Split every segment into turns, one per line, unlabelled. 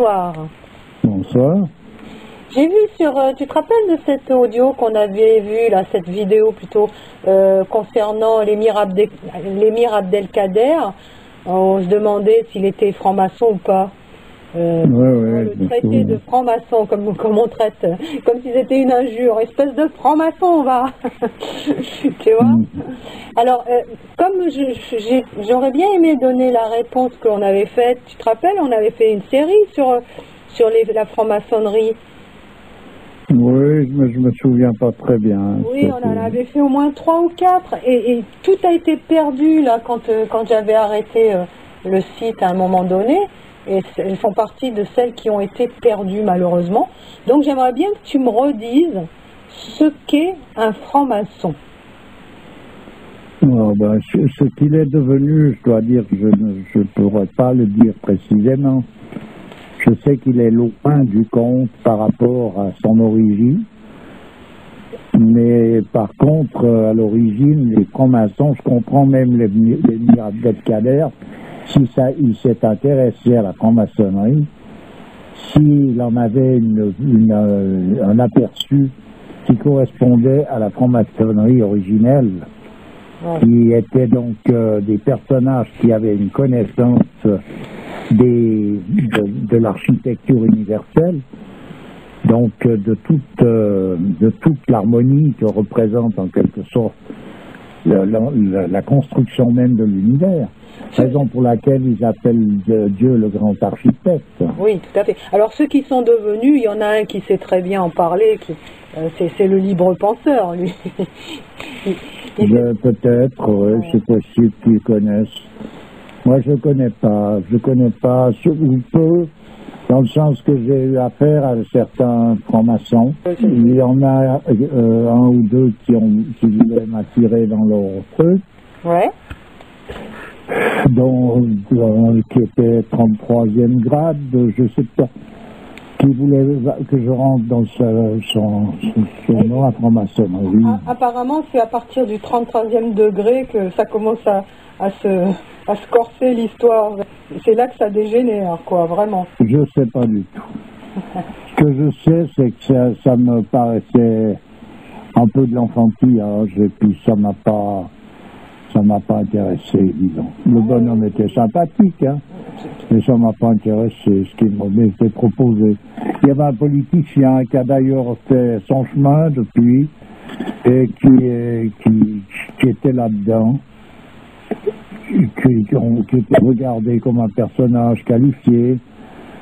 bonsoir.
Bonsoir.
J'ai vu sur... tu te rappelles de cet audio qu'on avait vu, là, cette vidéo plutôt, concernant l'émir Abdelkader? On se demandait s'il était franc-maçon ou pas. Le traité de franc-maçon, comme on traite, comme si c'était une injure, espèce de franc-maçon, va. Tu vois. Alors, comme j'aurais bien aimé donner la réponse qu'on avait faite, tu te rappelles, on avait fait une série sur la franc-maçonnerie.
Oui, mais je me souviens pas très bien.
Oui, on en avait fait au moins 3 ou 4, et tout a été perdu là quand j'avais arrêté le site à un moment donné. Et elles font partie de celles qui ont été perdues malheureusement. Donc j'aimerais bien que tu me redises ce qu'est un franc-maçon.
Ce qu'il est devenu, je dois dire que je ne pourrais pas le dire précisément. Je sais qu'il est loin du compte par rapport à son origine. Mais par contre, à l'origine, les francs-maçons, je comprends même l'émir Abdelkader, si il s'est intéressé à la franc-maçonnerie, s'il en avait un aperçu qui correspondait à la franc-maçonnerie originelle, qui étaient donc des personnages qui avaient une connaissance de l'architecture universelle, donc de toute l'harmonie que représente en quelque sorte la construction même de l'univers. Raison pour laquelle ils appellent Dieu le grand architecte.
Oui, tout à fait. Alors ceux qui sont devenus, il y en a un qui sait très bien en parler, c'est le libre penseur, lui.
Peut-être, oui, c'est possible qu'ils connaissent. Moi, je connais pas, ou peu, dans le sens que j'ai eu affaire à certains francs-maçons. Il y en a un ou deux qui voulaient m'attirer dans leur truc.
Ouais.
Qui était 33e grade, je sais pas, qui voulait que je rentre dans son nom à franc-maçonnerie.
Apparemment, c'est à partir du 33e degré que ça commence à se corser l'histoire. C'est là que ça dégénère, quoi, vraiment.
Je sais pas du tout. Ce que je sais, c'est que ça me paraissait un peu de l'enfantillage, et puis ça m'a pas intéressé, disons. Le bonhomme était sympathique, hein, mais ça m'a pas intéressé, ce qu'il m'avait proposé. Il y avait un politicien qui a d'ailleurs fait son chemin depuis, et qui était là-dedans, qui était regardé comme un personnage qualifié.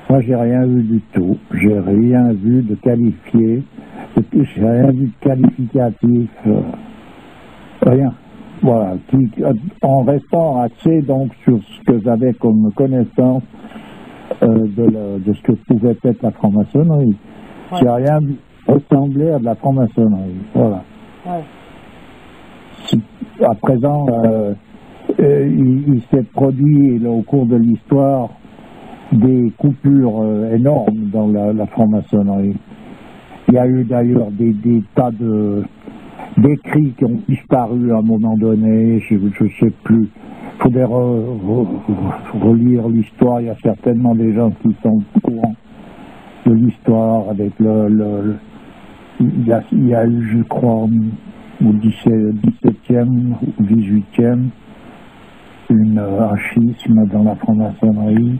Moi, j'ai rien vu du tout. J'ai rien vu de qualifié, j'ai rien vu de qualificatif, rien. Voilà, en restant axé donc sur ce que j'avais comme connaissance de ce que pouvait être la franc-maçonnerie. Ouais. J'ai rien ressemblé à de la franc-maçonnerie. Voilà. Ouais. À présent, il s'est produit là, au cours de l'histoire des coupures énormes dans la franc-maçonnerie. Il y a eu d'ailleurs des tas d'écrits qui ont disparu à un moment donné, je ne sais plus. Il faudrait relire l'histoire. Il y a certainement des gens qui sont au courant de l'histoire avec il y a eu, je crois, au 17e ou 18e, un schisme dans la franc-maçonnerie.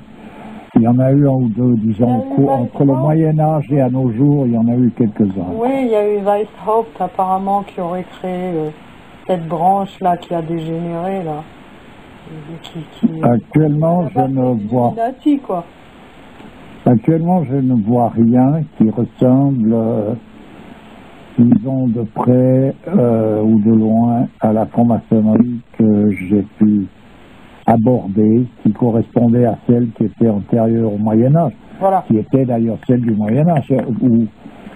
Il y en a eu un ou deux, disons, entre le Moyen-Âge et à nos jours, il y en a eu quelques-uns.
Oui, il y a eu Weishaupt, apparemment, qui aurait créé cette branche-là qui a dégénéré, là.
Actuellement, Actuellement, je ne vois rien qui ressemble, disons, de près ou de loin à la franc-maçonnerie que j'ai pu aborder, qui correspondait à celle qui était antérieure au Moyen-Âge, voilà. Qui était d'ailleurs celle du Moyen-Âge,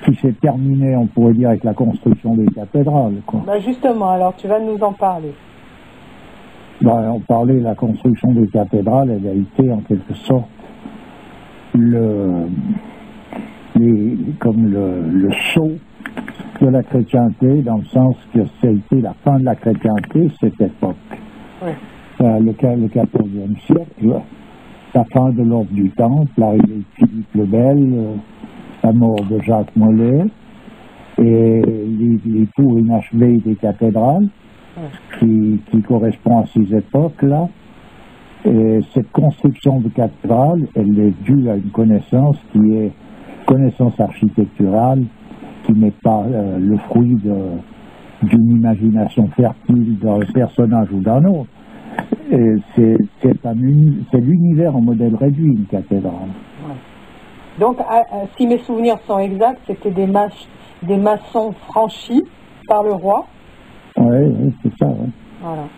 qui s'est terminée, on pourrait dire, avec la construction des cathédrales. Quoi.
Justement, alors tu vas nous en parler.
On parlait de la construction des cathédrales, elle a été en quelque sorte le sceau de la chrétienté, dans le sens que c'était la fin de la chrétienté, cette époque. Oui. Le 14e siècle, la fin de l'ordre du Temple, l'arrivée de Philippe le Bel, la mort de Jacques Mollet, et les tours inachevées des cathédrales, qui correspond à ces époques-là. Et cette construction de cathédrale, elle est due à une connaissance qui est connaissance architecturale, qui n'est pas le fruit d'une imagination fertile d'un personnage ou d'un autre. C'est l'univers en modèle réduit, une cathédrale.
Ouais. Donc, si mes souvenirs sont exacts, c'était des maçons franchis par le roi.
Oui, c'est ça. Ouais.
Voilà.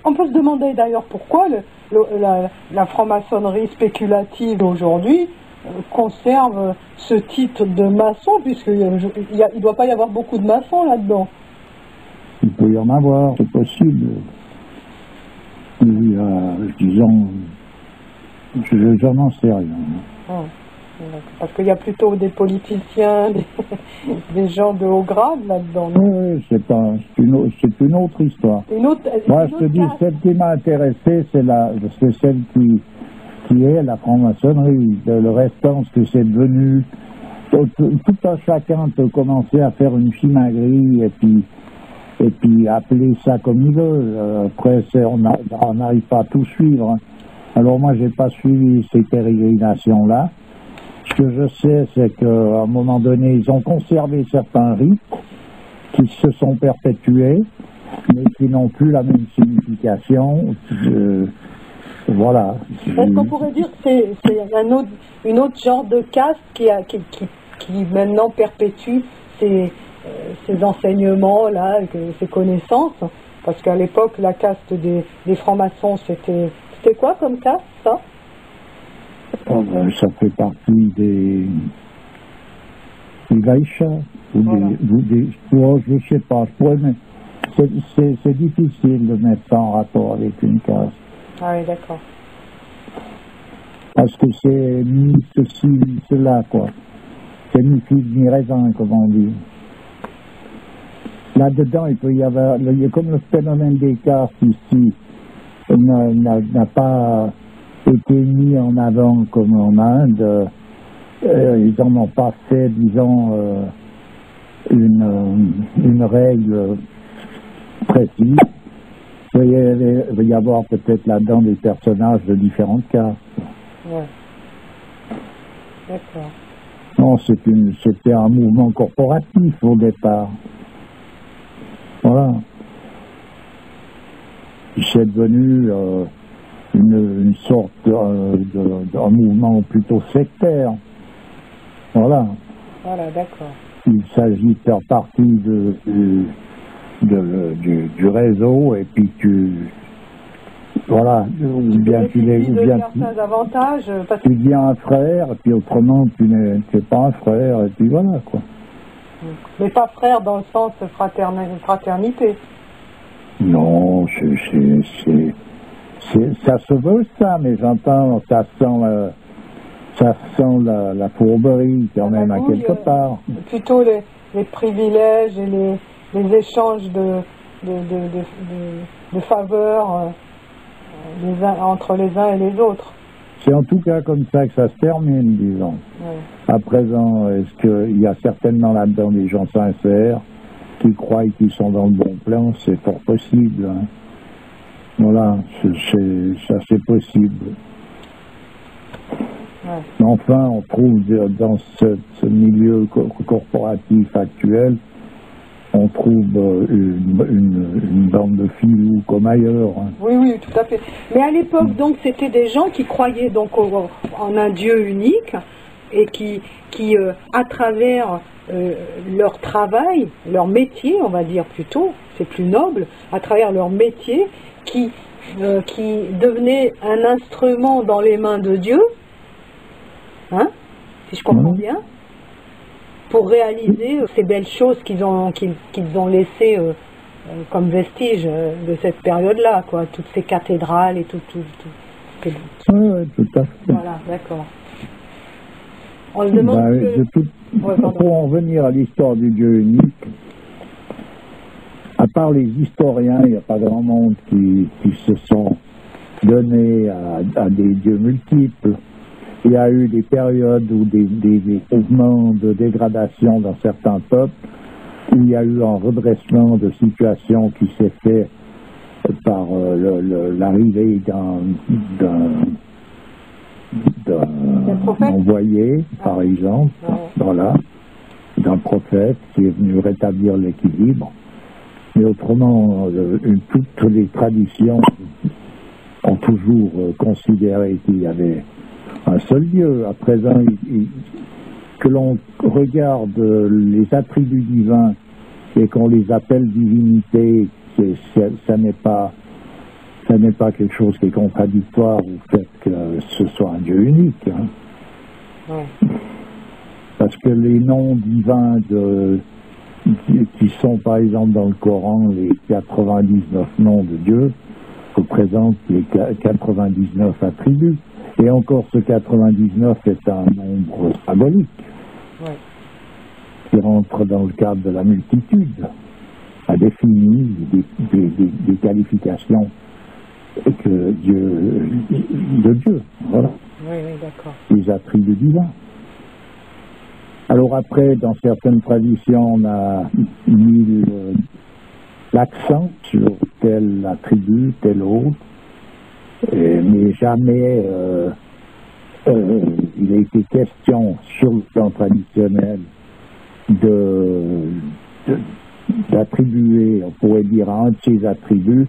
On peut se demander d'ailleurs pourquoi la franc-maçonnerie spéculative aujourd'hui conserve ce titre de maçon, puisqu'il ne doit pas y avoir beaucoup de maçons là-dedans.
Il peut y en avoir, c'est possible. Disons, je n'en sais rien.
Parce qu'il y a plutôt des politiciens, des gens de haut grade là-dedans.
Oui, c'est une autre histoire. Moi, je te dis, celle qui m'a intéressé, c'est celle qui est la franc-maçonnerie. Le restant, ce que c'est devenu, tout un chacun peut commencer à faire une chimagrie et puis appeler ça comme il veut. Après, on n'arrive pas à tout suivre. Alors moi, j'ai pas suivi ces pérégrinations-là. Ce que je sais, c'est qu'à un moment donné, ils ont conservé certains rites qui se sont perpétués, mais qui n'ont plus la même signification. Voilà.
Est-ce qu'on pourrait dire que c'est une autre genre de caste qui maintenant perpétue ces enseignements-là, ces connaissances? Parce qu'à l'époque, la caste des francs-maçons, c'était quoi comme caste, ça?
Ça fait partie des Vaishas, ou voilà. Je ne sais pas, c'est difficile de mettre ça en rapport avec une caste.
Ah oui, d'accord.
Parce que c'est ni ceci, ni cela, quoi. C'est ni figue, ni raisin, comme on dit. Là-dedans, il peut y avoir, comme le phénomène des castes ici, n'a pas été mis en avant comme en Inde, ils n'en ont pas fait, disons, une règle précise. Il va y avoir peut-être là-dedans des personnages de différentes castes.
Ouais. D'accord.
Non, c'était un mouvement corporatif au départ. Voilà. C'est devenu une sorte d'un mouvement plutôt sectaire. Voilà.
Voilà, d'accord.
Il s'agit de faire partie du réseau et puis voilà, ou bien tu deviens un frère, et puis autrement tu n'es pas un frère, et puis voilà quoi.
Mais pas frère dans le sens fraternité.
Non, ça se veut ça, mais j'entends, ça sent la fourberie quand même à quelque part.
Plutôt les privilèges et les échanges de faveurs entre les uns et les autres.
C'est en tout cas comme ça que ça se termine, disons.
Ouais.
À présent, est-ce qu'il y a certainement là-dedans des gens sincères qui croient qu'ils sont dans le bon plan? C'est fort possible. Hein. Voilà, ça c'est possible.
Ouais.
Mais enfin, on trouve dans ce milieu corporatif actuel, on trouve une bande de filous comme ailleurs. Hein.
Oui, tout à fait. Mais à l'époque, donc, c'était des gens qui croyaient donc en un Dieu unique et qui à travers leur travail, leur métier, on va dire plutôt, c'est plus noble, à travers leur métier, qui devenait un instrument dans les mains de Dieu, hein, si je comprends bien, pour réaliser ces belles choses qu'ils ont laissées comme vestiges de cette période-là, quoi, toutes ces cathédrales et tout.
Oui, tout à fait.
Voilà, d'accord. On se demande
pour en revenir à l'histoire du Dieu unique, à part les historiens, il n'y a pas grand monde qui se sont donné à des dieux multiples. Il y a eu des périodes où des mouvements de dégradation dans certains peuples, où il y a eu un redressement de situation qui s'est fait par l'arrivée d'un envoyé, par exemple, voilà, d'un prophète qui est venu rétablir l'équilibre. Mais autrement, toutes les traditions ont toujours considéré qu'il y avait un seul Dieu. À présent, que l'on regarde les attributs divins et qu'on les appelle divinités, ça n'est pas quelque chose qui est contradictoire au fait que ce soit un Dieu unique. Hein. Ouais. Parce que les noms divins qui sont par exemple dans le Coran, les 99 noms de Dieu, représentent les 99 attributs. Et encore, ce 99 est un nombre symbolique, ouais, qui rentre dans le cadre de la multitude, a défini des qualifications de Dieu, voilà, oui, d'accord, les attributs divins. Alors après, dans certaines traditions, on a mis l'accent sur tel attribut, tel autre, mais jamais il a été question sur le plan traditionnel d'attribuer, on pourrait dire, à un de ces attributs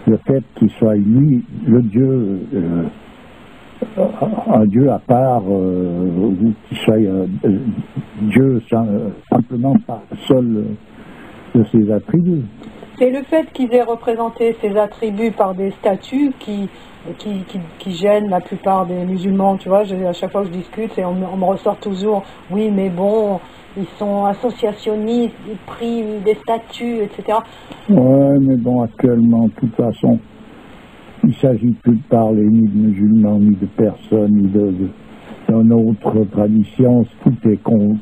le fait qu'il soit lui, le Dieu, un Dieu à part, ou qu'il soit Dieu simplement par seul de ses attributs.
C'est le fait qu'ils aient représenté ces attributs par des statues qui gênent la plupart des musulmans, tu vois. À chaque fois que je discute, on me ressort toujours, oui, mais bon, ils sont associationnistes, ils prient des statues, etc.
Ouais, mais bon, actuellement, de toute façon, il ne s'agit plus de parler ni de musulmans, ni de personnes, ni d'une autre tradition. Tout est confus.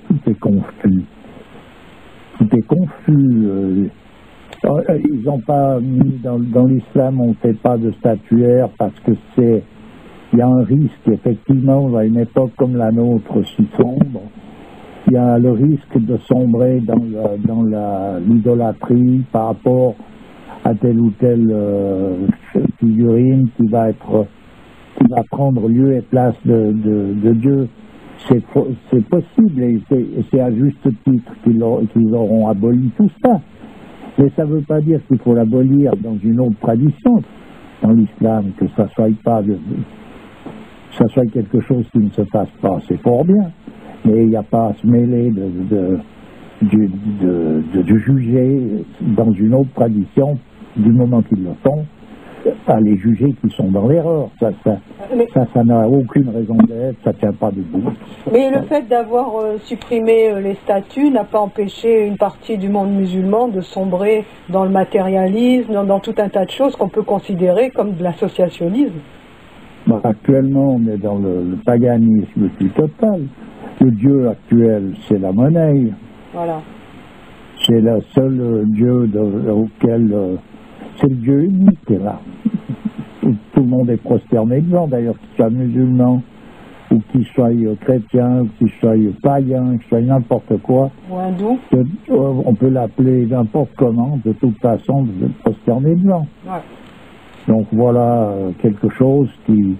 Tout est confus. Ils n'ont pas mis dans l'islam, on ne fait pas de statuaire parce que il y a un risque, effectivement, à une époque comme la nôtre si sombre, il y a le risque de sombrer dans l'idolâtrie par rapport à telle ou telle figurine qui va prendre lieu et place de Dieu. C'est possible et c'est à juste titre qu'ils auront aboli tout ça. Mais ça ne veut pas dire qu'il faut l'abolir dans une autre tradition, dans l'islam, que ça soit quelque chose qui ne se fasse pas. C'est fort bien, mais il n'y a pas à se mêler de juger dans une autre tradition, du moment qu'ils le font, à les juger qui sont dans l'erreur. Ça n'a aucune raison d'être, ça ne tient pas debout.
Mais le fait d'avoir supprimé les statues n'a pas empêché une partie du monde musulman de sombrer dans le matérialisme, dans tout un tas de choses qu'on peut considérer comme de l'associationnisme.
Bon, actuellement, on est dans le paganisme le plus total. Le Dieu actuel, c'est la monnaie. Voilà. C'est le seul Dieu auquel... c'est le Dieu unique, là. Tout le monde est prosterné devant, d'ailleurs, qu'il soit musulman, ou qu'il soit chrétien, ou qu'il soit païen, qu'il soit n'importe quoi.
Ou hindou.
On peut l'appeler n'importe comment, de toute façon, vous êtes prosterné devant. Ouais. Donc voilà quelque chose qui...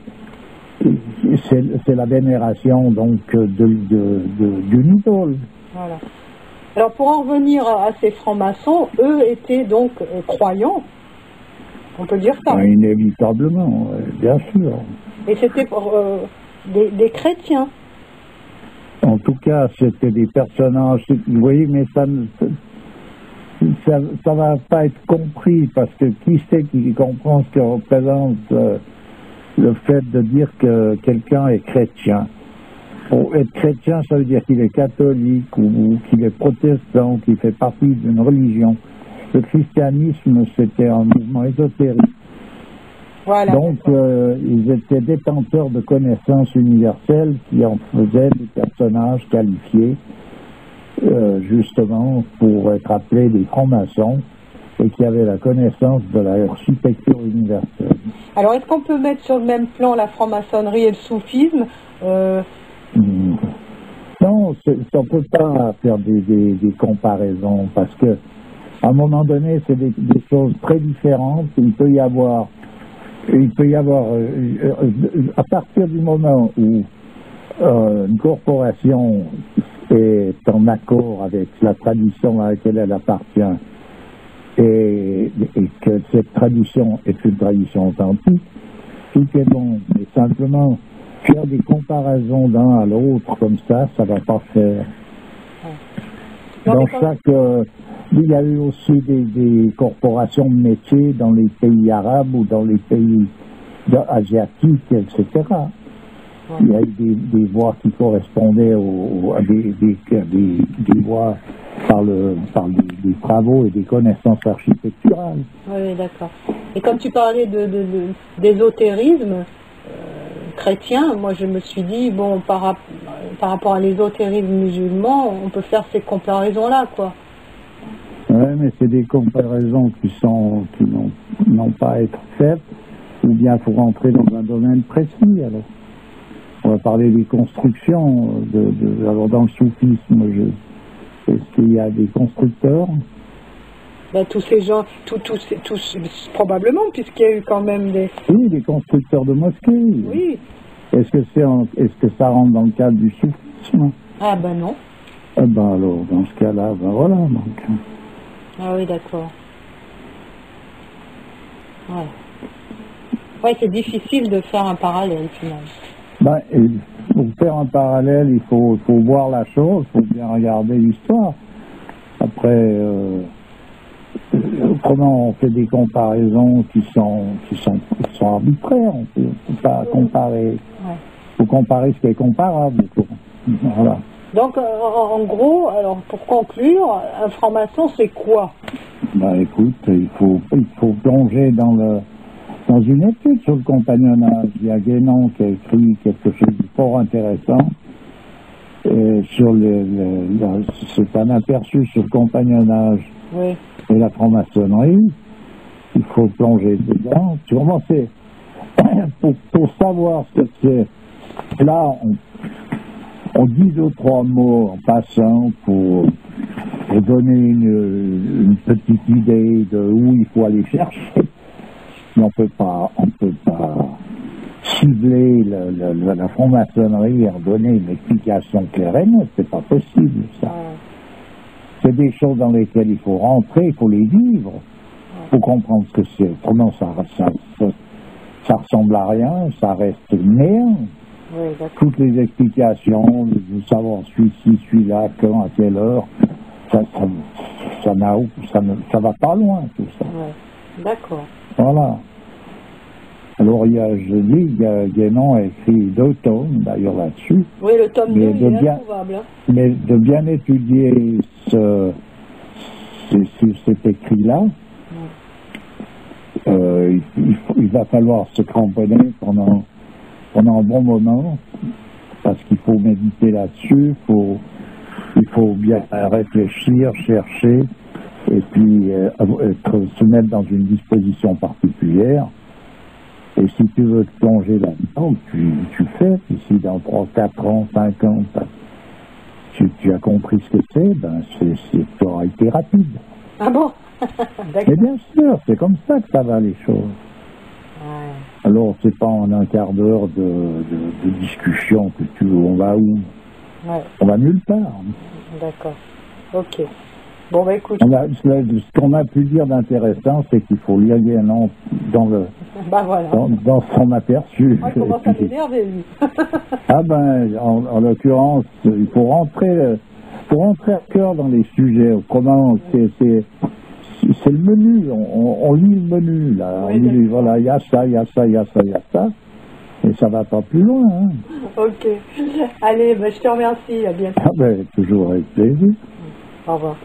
C'est la vénération, donc, d'une idole. Voilà.
Alors pour en revenir à ces francs-maçons, eux étaient donc croyants, on peut dire ça.
Inévitablement, bien sûr.
Et c'était des chrétiens.
En tout cas, c'était des personnages, oui, mais ça va pas être compris, parce que qui c'est qui comprend ce que représente le fait de dire que quelqu'un est chrétien? Pour être chrétien, ça veut dire qu'il est catholique ou qu'il est protestant, qu'il fait partie d'une religion. Le christianisme, c'était un mouvement ésotérique. Voilà. Donc, ils étaient détenteurs de connaissances universelles qui en faisaient des personnages qualifiés, justement, pour être appelés des francs-maçons, et qui avait la connaissance de l'architecture universelle.
Alors, est-ce qu'on peut mettre sur le même plan la franc-maçonnerie et le soufisme
Non, on ne peut pas faire des comparaisons parce que à un moment donné, c'est des choses très différentes. Il peut y avoir, à partir du moment où une corporation est en accord avec la tradition à laquelle elle appartient et que cette tradition est une tradition authentique, tout est bon. Mais simplement faire des comparaisons d'un à l'autre comme ça va pas faire. Dans chaque, il y a eu aussi des corporations de métiers dans les pays arabes ou dans les pays asiatiques, etc. Il y a eu des voies qui correspondaient à des voies par des travaux et des connaissances architecturales.
Oui, d'accord. Et comme tu parlais d'ésotérisme chrétien, moi je me suis dit, bon, par rapport à l'ésotérisme musulman, on peut faire ces comparaisons-là, quoi.
Oui, mais c'est des comparaisons qui n'ont pas à être faites, ou bien il faut rentrer dans un domaine précis, alors. On va parler des constructions, alors dans le soufisme, est-ce qu'il y a des constructeurs?
Ben, tous ces gens, probablement, puisqu'il y a eu quand même des...
Oui, des constructeurs de mosquées.
Oui.
Est-ce que ça rentre dans le cadre du soufisme?
Ah ben non.
Ah ben alors, dans ce cas-là, ben voilà. Donc.
Ah oui, d'accord. Ouais. Ouais, c'est difficile de faire un parallèle, finalement.
Ben, pour faire un parallèle, il faut voir la chose, il faut bien regarder l'histoire. Après, autrement, on fait des comparaisons qui sont arbitraires. On ne peut pas comparer. Il faut comparer ce qui est comparable. Voilà.
Donc, en gros, alors pour conclure, un franc-maçon, c'est quoi?
Ben, écoute, il faut plonger dans une étude sur le compagnonnage. Il y a Guénon qui a écrit quelque chose de fort intéressant sur c'est un aperçu sur le compagnonnage et la franc-maçonnerie. Il faut plonger dedans. Sûrement, c'est pour savoir ce que c'est. Là, on dit 2 ou 3 mots en passant pour donner une petite idée de où il faut aller chercher. Mais on peut pas cibler la franc-maçonnerie et en donner une explication claire et nette. C'est pas possible, ça. C'est des choses dans lesquelles il faut rentrer, il faut les vivre. Il faut comprendre ce que c'est. Autrement, ça ressemble à rien, ça reste néant.
Oui,
toutes les explications, de savoir celui-là, quand, à quelle heure, ça va pas loin, tout ça.
Ouais. D'accord.
Voilà. Alors, Guénon a écrit 2 tomes, d'ailleurs, là-dessus.
Oui, le tome 2, il est introuvable.
Mais de bien étudier cet écrit-là, il va falloir se cramponner pendant un bon moment, parce qu'il faut méditer là-dessus, il faut bien réfléchir, chercher, et puis se mettre dans une disposition particulière. Et si tu veux te plonger là-dedans, tu fais. Et si dans 3, 4 ans, 5 ans, tu as compris ce que c'est, ben tu auras été rapide.
Ah bon?
Mais bien sûr, c'est comme ça que ça va les choses.
Ouais.
Alors, c'est pas en un quart d'heure de discussion que on va où?
Ouais.
On va nulle part.
D'accord. Ok. Bon, bah écoute.
Ce qu'on a pu dire d'intéressant, c'est qu'il faut lire Guénon dans son aperçu.
Il commence à m'énerver, lui.
Ah ben, en l'occurrence, il faut rentrer à cœur dans les sujets. Autrement, c'est le menu. On lit le menu, là.
Oui,
on lit, voilà, il y a ça, il y a ça, il y a ça, il y a ça. Et ça va pas plus loin, hein.
Ok. Allez, je te remercie. À bientôt.
Ah ben, toujours avec plaisir.
Au revoir.